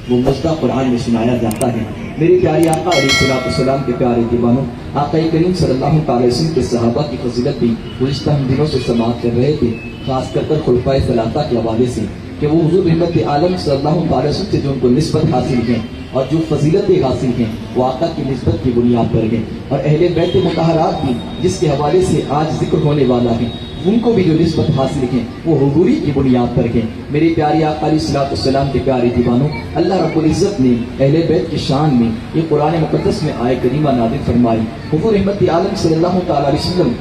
وہ مصدع قرآن میں سنایا جاتا ہے۔ میرے پیارے آقا علیہ السلام کے پیارے دیوانوں، آقا کریم صلی اللہ تعالی وسلم کے صحابہ کی فضیلت بھی گزشتہ ہم دنوں سے سماعت کر رہے تھے، خاص کر خلفائے ثلاثہ کے حوالے سے، کہ وہ حضور رحمت عالم صلی اللہ تعالی وسلم سے جو ان کو نسبت حاصل ہے اور جو فضیلتیں حاصل ہیں وہ آقا کی نسبت کی بنیاد پر ہیں، اور اہل بیت مطہرات بھی جس کے حوالے سے آج ذکر ہونے والا ہے ان کو بھی جو نسبت حاصل ہے وہ حضوری کی بنیاد پر ہے۔ میرے پیارے آقا علیہ السلام کے پیارے دیوانوں، اللہ رب العزت نے اہل بیت کی شان میں یہ قرآن مقدس میں آیت کریمہ نازل فرمائی۔ حضور رحمت عالم صلی اللہ تعالی علیہ وسلم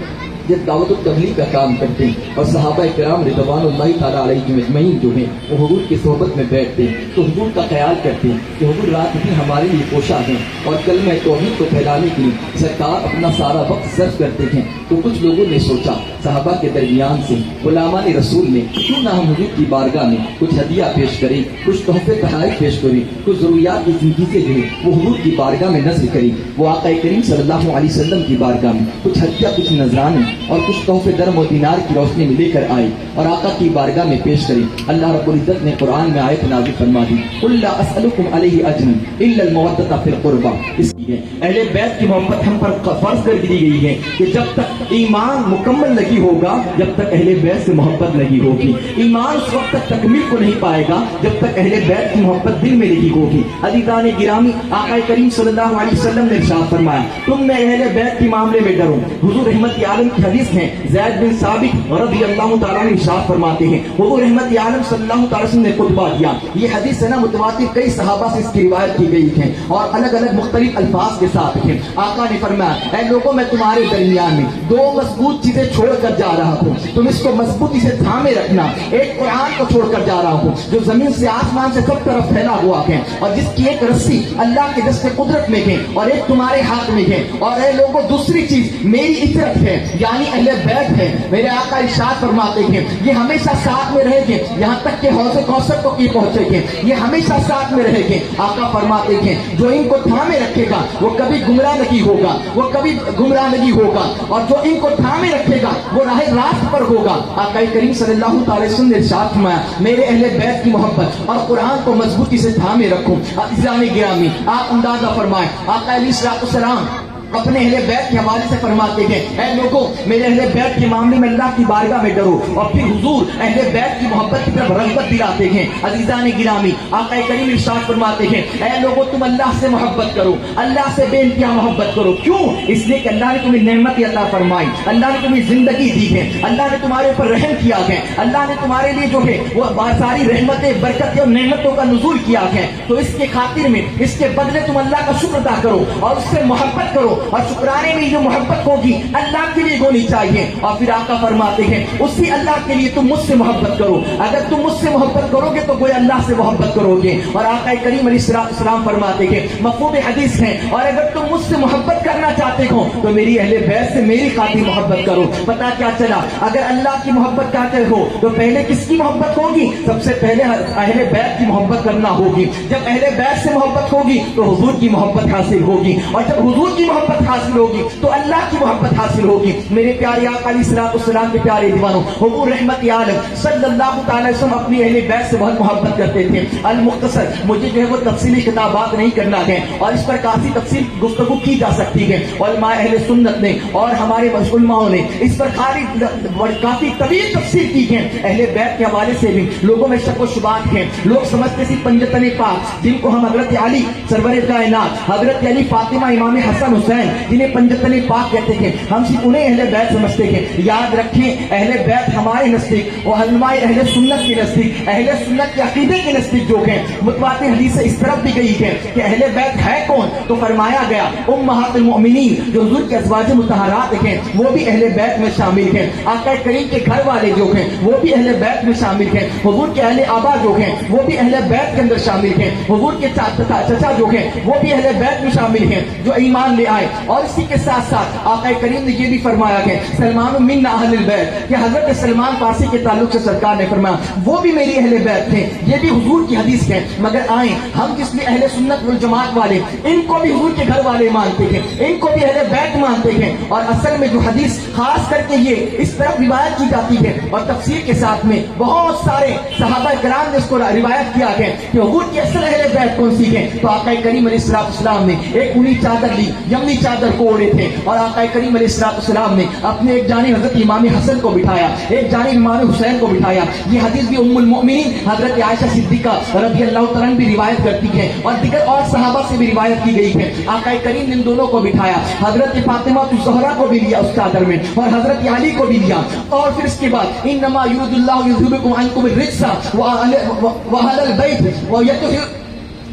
جب دعوت و تبلیغ کا کام کرتے ہیں اور صحابہ کرام رضوان اللہ تعالیٰ علیہم اجمعین جو ہیں وہ حضور کی صحبت میں بیٹھتے ہیں تو حضور کا خیال کرتے ہیں کہ حضور رات بھی ہمارے لیے کوشاں ہیں اور کلمہ توحید کو پھیلانے کے لیے سرکار اپنا سارا وقت صرف کرتے ہیں۔ تو کچھ لوگوں نے سوچا صحابہ کے درمیان سے غلامان رسول نے کیوں نہ ہم حضور کی بارگاہ میں کچھ ہدیہ پیش کریں، کچھ تحفے تحائف پیش کریں، کچھ ضروریات کی زندگی سے جو ہے وہ حضور کی بارگاہ میں نذر کریں۔ وہ آقا کریم صلی اللہ علیہ وسلم کی بارگاہ میں کچھ ہدیہ، کچھ نذرانے اور کچھ تحفے درم و دینار کی روشنی میں لے کر آئے اور آقا کی بارگاہ میں پیش کریں۔ اللہ رب العزت نے قرآن میں آیت نازل فرما دی، قل لا اسألکم علیہ اجرا الا المودۃ فی القربى۔ اس لیے اہل بیت کی محبت ہم پر فرض کر دی گئی ہے کہ جب تک ایمان مکمل نہیں ہوگا جب تک اہل بیت سے محبت نہیں ہوگی۔ ایمان اس وقت تک تکمیل کو نہیں پائے گا جب تک اہل بیت کی محبت دل میں نہیں ہوگی۔ عزیزان گرامی، آقا کریم صلی اللہ علیہ وسلم نے ارشاد فرمایا، تم میں اہل بیت کے معاملے میں ڈرو۔ حضور رحمت عالم کی حدیث ہے، زید بن ثابت رضی اللہ تعالیٰ عنہ ارشاد فرماتے ہیں، حضور رحمت عالم صلی اللہ تعالی وسلم نے خطبہ دیا۔ یہ حدیث ہے نا متواتر، کئی صحابہ سے اس کی روایت کی گئی ہے اور الگ الگ مختلف الفاظ کے ساتھ ہیں۔ آقا نے فرمایا، اے لوگوں میں تمہارے درمیان میں دو مضبوط چیزیں چھوڑ کر جا رہا ہوں، تم اس کو مضبوطی سے تھامے رکھنا۔ ایک قرآن کو چھوڑ کر جا رہا ہوں جو زمین سے آسمان سے سب طرف پھیلا ہوا ہے اور جس کی ایک رسی اللہ کے دست قدرت میں ہے اور ایک تمہارے ہاتھ میں ہے، اور اے لوگوں دوسری چیز میری عزت ہے یعنی اہل بیت ہے۔ میرے آقا ارشاد فرماتے ہیں یہ ہمیشہ ساتھ میں رہے گے یہاں تک کہ حوض کوثر کو یہ پہنچے گے، یہ ہمیشہ ساتھ میں رہے گے۔ آقا فرماتے ہیں جو ان کو تھامے رکھے گا وہ کبھی گمراہ نہیں ہوگا، وہ کبھی گمراہ نہیں ہوگا، اور جو ان کو تھامے رکھے گا وہ راہ راست پر ہوگا۔ آقا کریم صلی اللہ تعالی وسلم نے ارشاد فرمایا، میرے اہل بیت کی محبت اور قرآن کو مضبوطی سے تھامے رکھو۔ عزیزان گرامی، آپ اندازہ فرمائیں، آقا علیہ السلام اپنے اہل بیت کے حوالے سے فرماتے ہیں، اے لوگوں میرے اہل بیت کے معاملے میں اللہ کی بارگاہ میں ڈرو، اور پھر حضور اہل بیت کی محبت کی طرف رغبت دلاتے ہیں۔ عزیزان گرامی، آقا کریم ارشاد فرماتے ہیں، اے لوگوں تم اللہ سے محبت کرو، اللہ سے بے انتہا محبت کرو۔ کیوں؟ اس لیے کہ اللہ نے تمہیں نعمت عطا فرمائی، اللہ نے تمہیں زندگی دی ہے، اللہ نے تمہارے اوپر رحم کیا ہے، اللہ نے تمہارے لیے جو ہے وہ ساری رحمتیں، برکتیں اور نعمتوں کا نزول کیا ہے۔ تو اس کے خاطر میں، اس کے بدلے تم اللہ کا شکر ادا کرو اور اس سے محبت کرو، اور شکرانے میں جو محبت ہوگی اللہ کے لیے ہونی چاہیے۔ اور پھر آقا فرماتے ہیں اسی اللہ کے لیے تم مجھ سے محبت کرو، اگر تم مجھ سے محبت کرو گے تو گویا اللہ سے محبت کرو گے۔ اور آقا کریم علیہ السلام فرماتے ہیں مفہوم حدیث ہے، اور اگر تم مجھ سے محبت کرنا چاہتے ہو تو میری اہل بیت سے میری خاطر محبت کرو۔ پتہ کیا چلا، اگر اللہ کی محبت چاہتے ہو تو پہلے کس کی محبت ہوگی؟ سب سے پہلے اہل بیت کی محبت کرنا ہوگی۔ جب اہل بیت سے محبت ہوگی تو حضور کی محبت حاصل ہوگی، اور جب حضور کی محبت حاصل ہوگی تو اللہ کی محبت حاصل ہوگی۔ میرے پیارے آقا علیہ السلام کے پیارے دیوانوں، حضور رحمت عالم صلی اللہ تعالی وسلم اپنی اہل بیت سے بہت محبت کرتے تھے۔ المختصر، مجھے جو ہے وہ تفصیلی خطابات نہیں کرنا ہے اور اس پر کافی تفصیل گفتگو کی جا سکتی ہے۔ علماء اہل سنت نے اور ہمارے علماء نے اس پر کافی طویل تفصیل کی ہے۔ اہل بیت کے حوالے سے بھی لوگوں میں شک و شبہات ہیں، لوگ سمجھتے ہیں پنجتن پاک جن کو ہم حضرت علی سرور کائنات، حضرت علی، فاطمہ، امام حسن حسین جنہیں پنجتن پاک کہتے ہیں، ہم صرف انہیں اہل بیت سمجھتے ہیں۔ یاد رکھیں اہل بیت ہمارے نزدیک اور علماء اہل سنت کے نزدیک، اہل سنت کے عقیدے کے نزدیک جو ہیں متواتر حدیث اس طرف بھی گئی ہے کہ اہل بیت ہے کون، تو فرمایا گیا امہات المؤمنین جو حضور کے ازواج مطہرات ہیں وہ بھی اہل بیت میں شامل ہیں، آقا کریم کے گھر والے جو ہیں وہ بھی اہل بیت میں شامل ہیں، حضور کے اہل آبا جو ہیں وہ بھی اہل بیت کے اندر شامل ہیں، حضور کے چچا جو ہیں وہ بھی اہل بیت میں شامل ہیں۔ جو ایمان لے آئے جائے. اور اسی کے ساتھ ساتھ آقا کریم نے یہ بھی فرمایا کہ سلمان منا اہل البیت، کہ حضرت سلمان فارسی کے تعلق سے سرکار نے فرمایا وہ بھی میری اہل بیت تھے. یہ بھی حضور کی حدیث ہے. مگر آئیں ہم جس میں اہل سنت والجماعت والے ان کو بھی حضور کے گھر والے مانتے ہیں، ان کو بھی اہل بیت مانتے ہیں. اور اصل میں جو حدیث خاص کر کے یہ اس طرف روایت کی جاتی ہے اور تفسیر کے ساتھ میں بہت سارے صحابہ کرام نے اس کو روایت کیا ہے کہ حضور کی اصل اہل بیت کون سی ہے. تو آقا کریم علیہ السلام نے ایک اونی چادر لی، یمنی چادر کو اوڑے تھے، اور آقا کریم علیہ السلام نے اپنے ایک جانب حضرت امام حسن کو بٹھایا، ایک جانب امام حسین کو بٹھایا. یہ حدیث بھی ام المؤمنین حضرت عائشہ صدیقہ رضی اللہ تعالیٰ عنہ بھی روایت کرتی ہے اور دیگر اور صحابہ سے بھی روایت کی گئی ہے. آقا کریم نے ان دونوں کو بٹھایا، حضرت فاطمہ الزہرا کو بھی لیا اس چادر میں اور حضرت علی کو بھی لیا. اور پھر اس کے بعد انما یرید اللہ یذهبکم عنکم الرجس واہل البیت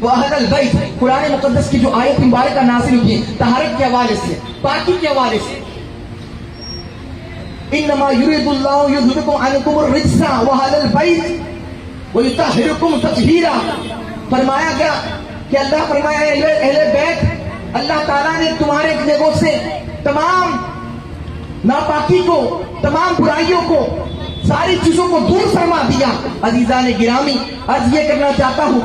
واہل البیت، قرآن مقدس کی جو آیت مبارکہ نازل ہوئی طہارت کے حوالے سے، پاکی کے حوالے سے، انما یرید اللہ یذهبکم عنکم الرجس واہل البیت ویطہرکم تطہیرا. فرمایا گیا کہ اللہ فرمایا اہل بیت، اللہ تعالیٰ نے تمہارے جگہوں سے تمام ناپاکی کو، تمام برائیوں کو، ساری چیزوں کو دور فرما دیا. عزیزان گرامی، عرض یہ کرنا چاہتا ہوں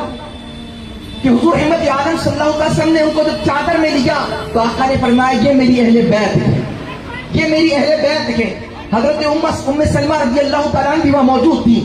کہ حضور احمد عالم صلی اللہ علیہ وسلم نے ان کو جب چادر میں لیا تو آقا نے فرمایا یہ میری اہل بیت ہے، یہ میری اہل بیت ہے. حضرت ام سلمہ رضی اللہ تعالیٰ عنہ بھی وہاں موجود تھی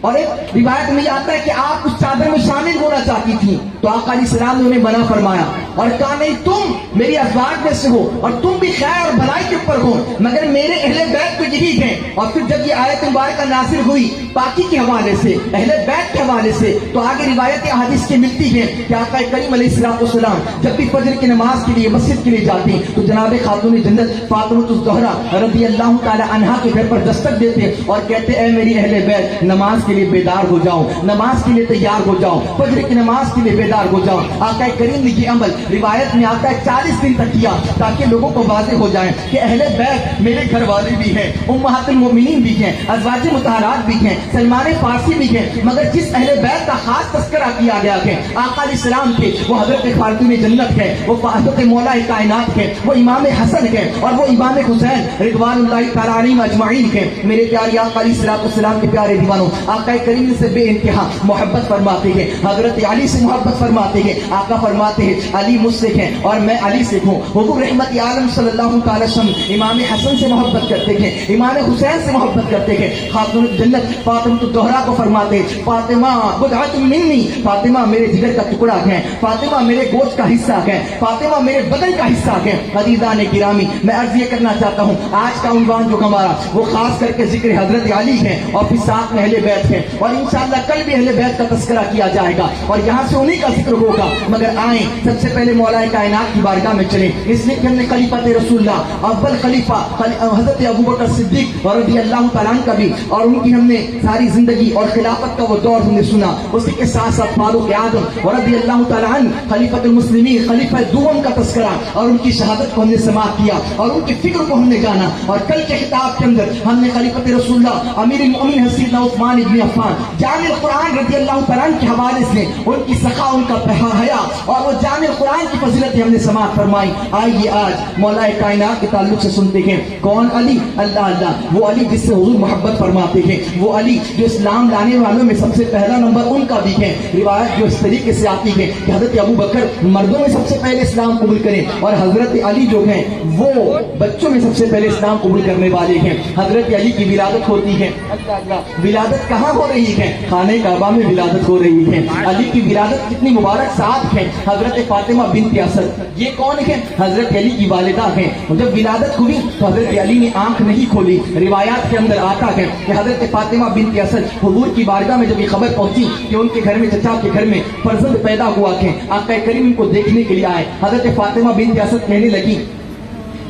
اور ایک روایت میں یہ آتا ہے کہ آپ اس چادر میں شامل ہونا چاہتی تھی تو آقا علیہ السلام نے انہیں منع فرمایا اور کہا نہیں، تم میری ازواج میں سے ہو اور تم بھی خیر اور بھلائی کے اوپر ہو، مگر میرے اہل بیت تو یہی ہیں. اور پھر جب یہ آیت مبارکہ نازل ہوئی پاکی کے حوالے سے، اہل بیت کے حوالے سے، تو آگے روایت احادیث کی ملتی ہے کہ آقا کریم علیہ السلام جب بھی فجر کی نماز کے لیے مسجد کے لیے جاتے تو جناب خاتون جنت فاطمہ الزہرا رضی اللہ تعالی عنہا کے گھر پر دستک دیتے اور کہتے اے میری اہل بیت، نماز کے لیے بیدار ہو جاؤ، نماز کے لیے تیار ہو جاؤ، فجر کی نماز کے لیے بیدار ہو جاؤ. آقا کریم نے یہ عمل روایت میں آتا ہے 40 دن تک کیا تاکہ لوگوں کو واضح ہو جائے کہ اہل بیت میرے گھر والے بھی ہیں، امہات المؤمنین بھی ہیں، ازواج مطہرات بھی ہیں، سلمان فارسی بھی ہیں. مگر جس اہل بیت کا خاص تذکرہ کیا گیا ہے آقا علیہ السلام کے، وہ حضرت خاتون جنت ہے، وہ حضرت مولا کائنات ہے، وہ امام حسن ہے اور وہ امام حسین رضوان اللہ تعالی علیہم اجمعین ہیں. میرے پیارے آقا علیہ السلام کے پیارے دیوانوں، آقا کریم سے بے انتہا محبت فرماتے ہیں، حضرت علی سے محبت فرماتے ہیں. آقا فرماتے ہیں علی مجھ سے ہیں اور میں علی سے ہوں. حضور رحمت عالم صلی اللہ تعالی وسلم امام حسن سے محبت کرتے ہیں، امام حسین سے محبت کرتے ہیں. خاتون جنت فاطمہ الزہرا کو فرماتے ہیں فاطمہ بضعۃ منی، فاطمہ میرے جگر کا ٹکڑا ہے، فاطمہ میرے گوشت کا حصہ ہے، فاطمہ میرے بدن کا حصہ ہے. عزیزان گرامی، میں عرض یہ کرنا چاہتا ہوں آج کا عنوان جو ہمارا وہ خاص کر کے ذکر حضرت علی ہے اور پھر ساتھ میں اہل بیت ہے اور انشاءاللہ کل بھی اہل بیت کا تذکرہ کیا جائے گا اور یہاں سے انہی کا ذکر ہوگا. مگر آئیں سب سے پہلے مولا کائنات کی بارگاہ میں چلیں، اس لیے کہ ہم نے خلیفۃ رسول اللہ اول خلیفہ حضرت ابوبکر صدیق رضی اللہ تعالیٰ عنہ کا بھی اور ان کی ہم نے ساری زندگی اور خلافت کا وہ دور ہم نے سنا. اسی کے ساتھ ساتھ فاروق اعظم رضی اللہ تعالیٰ عنہ خلیفۃ المسلمین خلیفہ دوم کا تذکرہ اور ان کی شہادت کو ہم نے سماعت کیا اور ان کی فکر کو ہم نے جانا. اور کل کے خطاب کے اندر ہم نے خلیفۃ رسول اللہ امیر المؤمنین سیدنا عثمان ابن عفان جامع القرآن رضی اللہ تعالیٰ عنہ کے حوالے سے ان کی سخا، ان کا حیا اور وہ جامع القرآن کی فضیلت ہم نے سماعت فرمائی. آئیے آج مولا کائنات کے تعلق سے سنتے ہیں کون علی؟ اللہ، وہ علی جس سے حضور محبت فرماتے ہیں، وہ علی جو اسلام لانے والوں میں سب سے پہلا نمبر ان کا بھی ہے. روایت جو اس طریقے سے آتی ہے کہ حضرت ابو بکر مردوں میں سب سے پہلے اسلام قبول کریں اور حضرت علی جو ہیں وہ بچوں میں سب سے پہلے اسلام قبول کرنے والے ہیں. حضرت علی کی ولادت ہوتی ہے، ولادت کہاں ہو رہی ہے؟ خانہ کعبہ میں ولادت ہو رہی ہے. علی کی ولادت کتنی مبارک ساتھ ہے. حضرت فاطمہ بنت اسد یہ کون ہے؟ حضرت علی کی والدہ ہیں. جب ولادت ہوئی تو حضرت علی نے آنکھ نہیں کھولی. روایات کے اندر آتا ہے کہ حضرت فاطمہ بنت اسد حضور کی بارگاہ میں جب یہ خبر پہنچی کہ ان کے گھر میں، چچا کے گھر میں فرزند پیدا ہوا ہے، آقا کریم ان کو دیکھنے کے لیے آئے. حضرت فاطمہ بنت اسد کہنے لگی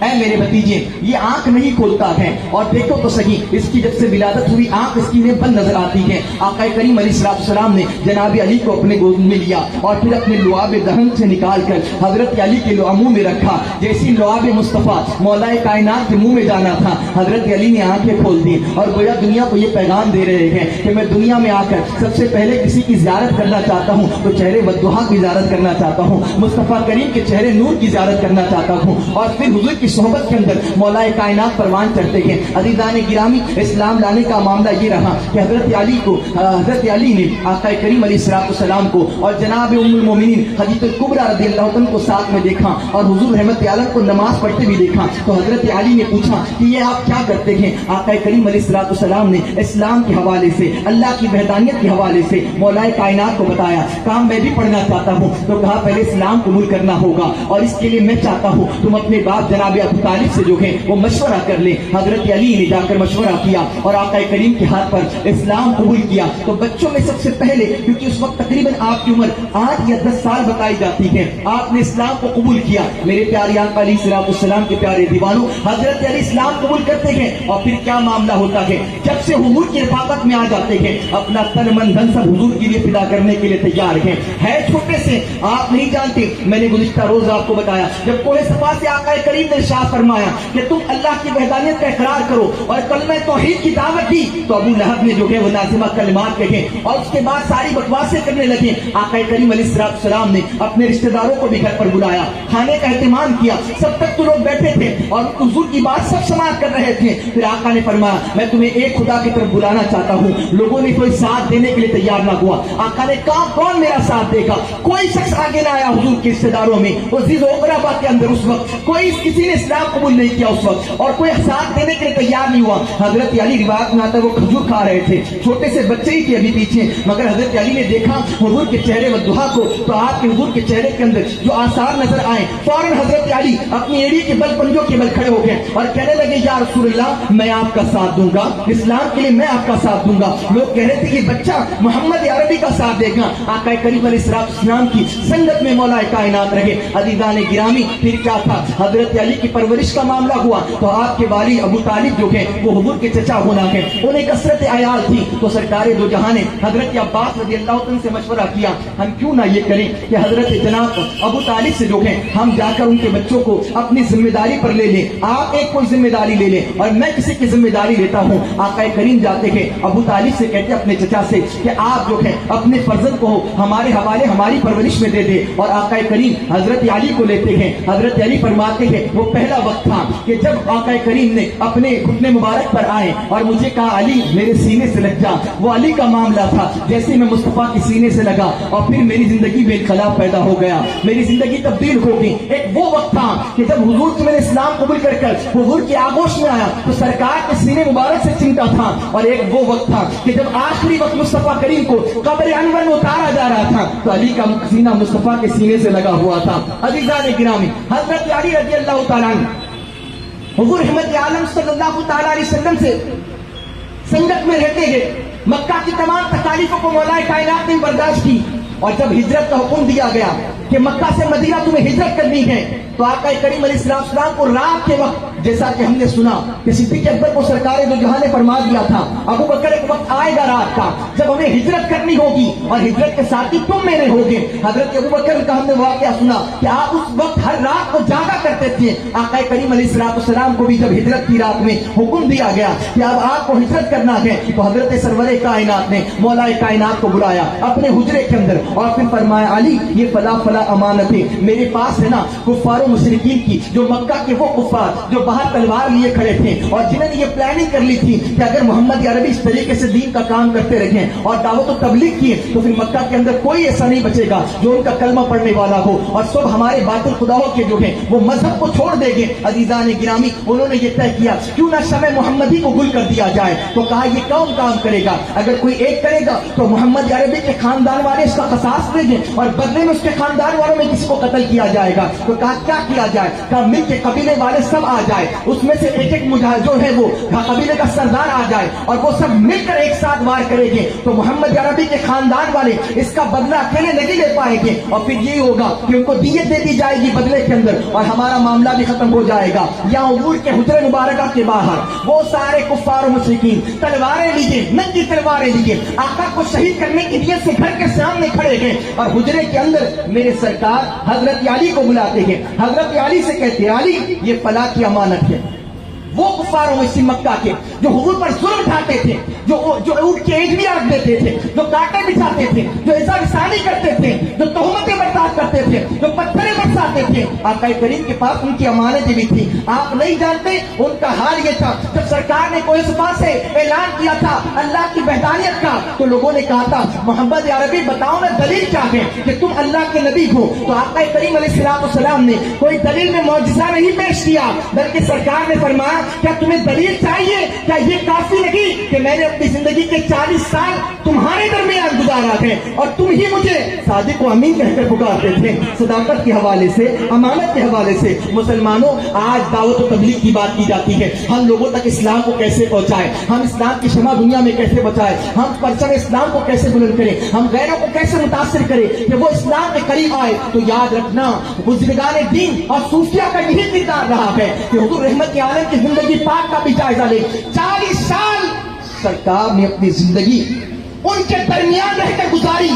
اے میرے بھتیجے یہ آنکھ نہیں کھولتا ہے، اور دیکھو تو صحیح اس کی جب سے ولادت ہوئی آنکھ اس کی میں بند نظر آتی ہے۔ آقا کریم علیہ السلام نے جناب علی کو اپنے گود میں لیا اور پھر اپنے لعاب دہن سے نکال کر حضرت علی کے منہ میں رکھا۔ جیسی لعاب مصطفیٰ مولا کائنات کے منہ میں جانا تھا، حضرت علی نے آنکھیں کھول دی اور گویا دنیا کو یہ پیغام دے رہے ہیں کہ میں دنیا میں آ کر سب سے پہلے کسی کی زیارت کرنا چاہتا ہوں تو چہرے والضحیٰ کی زیارت کرنا چاہتا ہوں، مصطفیٰ کریم کے چہرے نور کی زیارت کرنا چاہتا ہوں، اور پھر حضور کی صحبت کے اندر مولا کائنات پروان چڑھتے ہیں۔ عزیزان گرامی، اسلام لانے کا معاملہ یہ رہا کہ حضرت علی نے آقا کریم علیہ السلام کو اور جناب ام المومنین خدیجہ کبریٰ رضی اللہ عنہ کو ساتھ میں دیکھا اور حضور رحمت عالم کو نماز پڑھتے بھی دیکھا، تو حضرت علی نے پوچھا کہ یہ آپ کیا کرتے ہیں؟ آقا کریم علیہ السلام نے اسلام کے حوالے سے، اللہ کی وحدانیت کے حوالے سے مولا کائنات کو بتایا، کام میں بھی پڑھنا چاہتا ہوں، تو کہا پہلے اسلام قبول کرنا ہوگا، اور اس کے لیے میں چاہتا ہوں تم اپنے باپ جناب ابو طالب سے جو ہے وہ مشورہ کر لیں۔ حضرت علی نے جا کر مشورہ کیا اور آقا کریم کے ہاتھ پر اسلام قبول کیا۔ تو بچوں میں سب سے پہلے، کیونکہ اس وقت تقریباً آپ کی عمر 8 یا 10 سال بتائی جاتی ہے، آپ نے اسلام کو قبول کیا۔ میرے پیارے آقا علیہ السلام کے پیارے دیوانوں، حضرت علی اسلام قبول کرتے ہیں اور پھر کیا معاملہ ہوتا ہے، جب سے حضور کی رفاقت میں آ جاتے ہیں اپنا تن من دھن سب حضور کے لیے فدا کرنے کے لیے تیار ہیں۔ ہے چھوٹے سے، آپ نہیں جانتے، میں نے گزشتہ روز آپ کو بتایا جب کوہ صفا سے آقا کریم نے ارشاد فرمایا کہ تم اللہ کی وحدانیت کا اقرار کرو اور کلمہ توحید کی دعوت دی، تو ابو لہب نے جو ہے وہ لازمہ کلمات کہے اور اس کے بعد ساری بکواسیں کرنے لگے۔ آقا کریم علیہ السلام نے اپنے رشتہ داروں کو بھی گھر پر بلایا، کھانے کا اہتمام کیا، سب تک تو لوگ بیٹھے تھے اور حضور کی بات سب سماعت کر رہے تھے۔ پھر آقا نے فرمایا میں تمہیں ایک خدا کی طرف بلانا چاہتا ہوں۔ لوگوں نے کوئی ساتھ دینے کے لیے تیار نہ ہوا۔ آقا نے کہا کون میرا ساتھ دے گا؟ کوئی شخص آگے نہ آیا حضور کے رشتہ داروں میں، عزیز و اقربا کے اندر اس وقت کوئی کسی نے اسلام قبول نہیں کیا اس وقت، اور کوئی ساتھ دینے کے لیے تیار نہیں ہوا۔ حضرت علی روایت میں آتا ہے وہ کھجور کھا رہے تھے، چھوٹے سے بچے ہی تھے ابھی پیچھے، مگر حضرت علی نے دیکھا حضور کے چہرے والضحیٰ کو، تو آپ کے حضور کے چہرے کے اندر جو آثار نظر آئے، فوراً حضرت علی اپنی ایڑی کے بل پنجوں کے بل کھڑے ہو گئے اور کہنے لگے یا رسول اللہ میں آپ کا ساتھ دوں گا، اسلام کے لیے میں آپ کا ساتھ دوں گا۔ لوگ کہہ رہے تھے کہ بچہ محمد عربی کا ساتھ دے گا۔ آقا کریم علیہ السلام کی سنگت میں مولا کائنات رہے۔ عزیزان گرامی، پھر کیا تھا، حضرت علی کی پرورش کا معاملہ ہوا تو آپ کے والی ابو طالب جو ہے وہ حضور کے چچا ہونا ہے، انہیں کثرت عیال تھی، تو سرکار دو جہاں نے حضرت عباس رضی اللہ عنہ سے مشورہ کیا ہم کیوں نہ یہ کریں کہ حضرت جناب ابو طالب سے جو ہے ہم جا کر ان کے بچوں کو اپنی ذمہ داری پر لے لیں، آپ ایک کوئی ذمہ داری لے لیں اور میں کسی کی ذمہ داری لیتا ہوں۔ آقا کریم جاتے ہیں ابو طالب سے کہتے اپنے چچا سے کہ آپ جو ہے اپنے فرزند کو ہمارے حوالے ہماری پرورش میں دے دے، اور آقا کریم حضرت علی کو لیتے ہیں۔ حضرت علی فرماتے ہیں وہ پہلا وقت تھا کہ جب آقا کریم نے اپنے گھٹنے مبارک پر آئے اور مجھے کہا علی میرے سینے سے لگ جا، وہ علی کا معاملہ تھا، جیسے میں مصطفیٰ کے سینے سے لگا اور پھر میری زندگی میں انقلاب پیدا ہو گیا، میری زندگی تبدیل ہو گئی۔ ایک وہ وقت تھا کہ جب حضور سے میں نے اسلام قبول کر کر حضور کی آغوش میں آیا تو سرکار کے سینے مبارک سے چمٹا تھا، اور ایک وہ وقت تھا کہ جب آخری وقت مصطفیٰ کریم کو قبر انور میں اتارا جا رہا تھا تو علی کا سینہ مصطفیٰ کے سینے سے لگا ہوا تھا۔ عزیزان گرامی، حضرت علی رضی اللہ تعالیٰ عنہ حضور رحمت عالم صلی اللہ تعالیٰ علیہ وسلم سے سنگت میں رہتے گئے، مکہ کی تمام تکالیفوں کو مولا کائنات نے برداشت کی، اور جب ہجرت کا حکم دیا گیا کہ مکہ سے مدینہ تمہیں ہجرت کرنی ہے تو آقا کریم علیہ السلام کو رات کے وقت، جیسا کہ ہم نے سنا کہ صدیق اکبر کو سرکار دو جہاں نے فرما دیا تھا ابو بکر ایک وقت آئے گا رات کا جب ہمیں ہجرت کرنی ہوگی اور ہجرت کے ساتھی تم میرے ہوگے۔ حضرت ابو بکر کا ہم نے واقعہ سنا کہ آپ اس وقت ہر رات کو جاگا کرتے تھے۔ آقا کریم علیہ السلام کو بھی جب ہجرت کی رات میں حکم دیا گیا کہ اب آپ کو ہجرت کرنا ہے تو حضرت سرور کائنات نے مولا کائنات کو بلایا اپنے حجرے کے اندر اور پھر فرمایا علی یہ فلاں فلاں امانتیں میرے پاس ہے نا، کفار و مشرکین کی، جو مکہ کے وہ کفار جو باہر تلوار لیے کھڑے تھے اور جنہوں نے یہ پلاننگ کر لی تھی کہ اگر محمد عربی اس طریقے سے دین کا کام کرتے رہیں اور دعوت و تبلیغ کیے تو پھر مکہ کے اندر کوئی ایسا نہیں بچے گا جو ان کا کلمہ پڑھنے والا ہو، اور سب ہمارے باطل خداؤں کے جو ہیں وہ مذہب کو چھوڑ دیں گے۔ عزیزان گرامی، انہوں نے یہ طے کیا کیوں نہ شمع محمدی کو گل کر دیا جائے، تو کہا یہ کون کام کرے گا، اگر کوئی ایک کرے گا تو محمد عربی کے خاندان والے اس کا قصاص لیں گے اور بدلے میں اس کے خاندان والوں میں کسی کو قتل کیا جائے گا۔ تو کہا کیا کیا جائے، کہا مل کے قبیلے والے سب آ جائے جائے, اس میں سے ایک ایک مجاہد جو ہے وہ قبیلے کا سردار آ جائے اور وہ سب مل کر ایک ساتھ وار کریں گے, تو محمد عربی کے خاندان والے اس کا بدلہ اکیلے نہیں لے پائیں گے, اور پھر یہی ہوگا کہ ان کو دیت دے دی جائے گی بدلے کے اندر, اور ہمارا معاملہ بھی ختم ہو جائے گا. یا عبور کے حجرے مبارکہ کے باہر وہ سارے کفار و مشرکین تلواریں لیے, ننگی تلواریں لیے, آقا کو شہید کرنے کی نیت سے گھر کے سامنے کھڑے گئے, اور حجرے کے اندر میرے سرکار حضرت علی کو بلاتے ہیں. حضرت علی سے کہتے ہیں, علی یہ فلاح کی امانت ہے. وہ کفار و مشرکین مکہ کے جو حضور پر ظلم اٹھاتے تھے, جو اونٹ کے ایج بھی رکھ دیتے تھے, جو کانٹے بچھاتے تھے, جو عزا رسانی کرتے تھے, جو تہمتیں برداشت کرتے تھے, جو پتھریں برساتے تھے, آقا کریم کے پاس ان کی امانتیں بھی تھی. آپ نہیں جانتے ان کا حال یہ تھا, جب سرکار نے کوئی صفا سے اعلان کیا تھا اللہ کی وحدانیت کا, تو لوگوں نے کہا تھا محمد عربی بتاؤ نا دلیل کیا ہے کہ تم اللہ کے نبی ہو. تو آقا کریم علیہ السلام نے کوئی دلیل میں معجزہ نہیں پیش کیا, بلکہ سرکار نے فرمایا کیا تمہیں دلیل چاہیے, کیا یہ کافی نہیں کہ میں نے اپنی زندگی کے 40 سال تمہارے درمیان گزارا ہے اور تم ہی مجھے صادق و امین کہہ کر پکارتے تھے. صداقت کے حوالے سے, امانت کے حوالے سے مسلمانوں آج دعوت و تبلیغ کی بات کی جاتی ہے. ہم لوگوں تک اسلام کو کیسے پہنچائیں, ہم اسلام کی شمع دنیا میں کیسے بچائیں, ہم پرچم اسلام کو کیسے بلند کریں, ہم غیروں کو کیسے متاثر کریں کہ وہ اسلام کے قریب آئے. تو یاد رکھنا بزرگان دین اور صوفیہ کا یہی کردار رہا ہے کہ حضور رحمت عالم کی زندگی پاک کا بھی جائزہ لے. 40 سال سرکار نے اپنی زندگی ان کے درمیان رہ کر گزاری,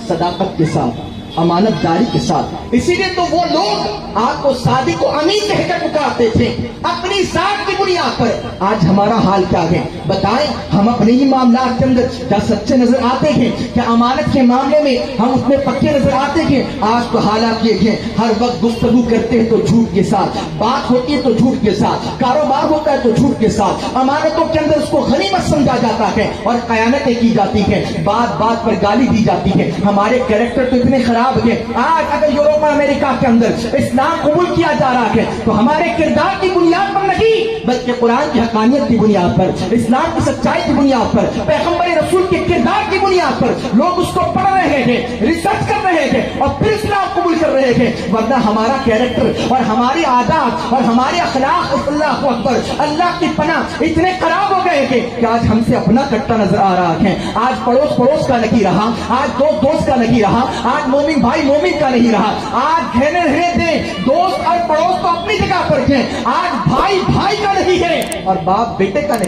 صداقت کے ساتھ, امانت داری کے ساتھ. اسی لیے تو وہ لوگ آپ کو صادق و امین کہہ کر پکارتے تھے اپنی ذات کی بنیاد پر. آج ہمارا حال کیا ہے بتائیں, ہم اپنے ہی معاملات کے اندر کیا سچے نظر آتے ہیں, کیا امانت کے معاملے میں ہم اس میں پکے نظر آتے ہیں. آج تو حالات یہ ہیں, ہر وقت گفتگو کرتے ہیں تو جھوٹ کے ساتھ, بات ہوتی ہے تو جھوٹ کے ساتھ, کاروبار ہوتا ہے تو جھوٹ کے ساتھ, امانتوں کے اندر اس کو غنیمت سمجھا جاتا ہے اور خیانتیں کی جاتی ہیں, بات بات پر گالی دی جاتی ہے. ہمارے کیریکٹر تو اتنے خراب ہیں. آج اگر یوروپ اور امریکہ کے اندر اسلام قبول کیا جا رہا ہے تو ہمارے کردار کی بنیاد پر نہیں, بلکہ قرآن کی حقانیت کی بنیاد پر, اسلام کی سچائی کی بنیاد پر, پیغمبر رسول کے کردار کی بنیاد پر لوگ اس کو پڑھ رہے ہیں, ریسرچ کر رہے ہیں اور پھر اسلام قبول کر رہے ہیں. ورنہ ہمارا کیریکٹر اور ہماری عادات اور ہمارے اخلاق, اللہ اکبر, اللہ کی پناہ اتنے خراب ہو گئے ہیں کہ آج ہم سے اپنا کٹتا نظر آ رہا ہے. آج پڑوس کا نہیں رہا, آج دوست کا نہیں رہا, آج مومن بھائی مومن کا نہیں رہا. آج گھنے رہے دیں, دوست اور پڑوس تو اپنی جگہ پر ہیں, آج بھائی کا نہیں ہے اور باپ بیٹے کا نہیں.